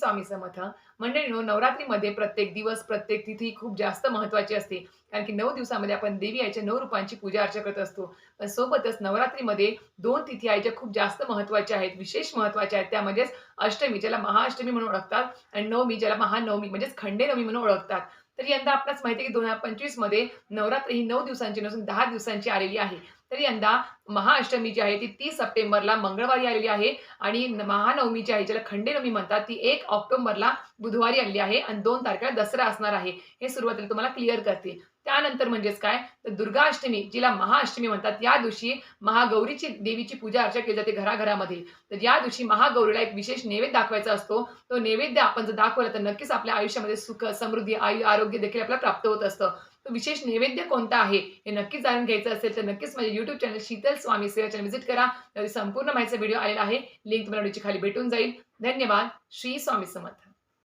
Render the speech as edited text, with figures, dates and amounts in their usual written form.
स्वामी समर्थ. मंडळींनो, नवरात्रीमध्ये प्रत्येक दिवस, प्रत्येक तिथी खूप जास्त महत्त्वाची असते. कारण की 9 दिवसामध्ये आपण देवी आईच्या 9 रूपांची पूजा अर्चा करत असतो. पण सोबतच नवरात्रीमध्ये 2 तिथी आईच्या खूप जास्त महत्त्वाच्या आहेत, विशेष महत्त्वाच्या आहेत. त्या म्हणजेच अष्टमी, ज्याला महाअष्टमी म्हणून ओळखतात आणि नवमी, ज्याला महानवमी म्हणजेच खंडेनवमी म्हणून ओळखतात. तर यंदा आपणास माहिती आहे की 2025 मध्ये नवरात्र ही 9 दिवसांची नसून 10 दिवसांची आलेली आहे. तर यंदा महाअष्टमी जी आहे ती 30 सप्टेंबरला मंगळवारी आलेली आहे आणि महानवमी जी आहे, ज्याला खंडेनवमी म्हणतात, ती 1 ऑक्टोबरला बुधवारी आलेली आहे आणि 2 तारखेला दसरा असणार आहे. हे सुरुवातीला तुम्हाला क्लिअर करते. त्यानंतर म्हणजेच काय, तर दुर्गा अष्टमी, जिला महाअष्टमी म्हणतात, या दिवशी महागौरीची देवीची पूजा अर्चा केली जाते घराघरामध्ये. तर या दिवशी महागौरीला एक विशेष नैवेद्य दाखवायचा असतो. तो नैवेद्य आपण जर दाखवला तर नक्कीच आपल्या आयुष्यामध्ये सुख, समृद्धी, आरोग्य देखील आपल्याला प्राप्त होत असतं. तो विशेष नैवेद्य कोणता आहे, हे नक्कीच जाणून घ्यायचं असेल तर नक्कीच माझ्या YouTube चॅनल शीतल स्वामी सेवा चॅनल व्हिजिट करा. त्यामध्ये संपूर्ण माहितीचा व्हिडिओ आलेला आहे. लिंक तुम्हाला व्हिडिओच्या खाली भेटून जाईल. धन्यवाद. श्री स्वामी समर्थ.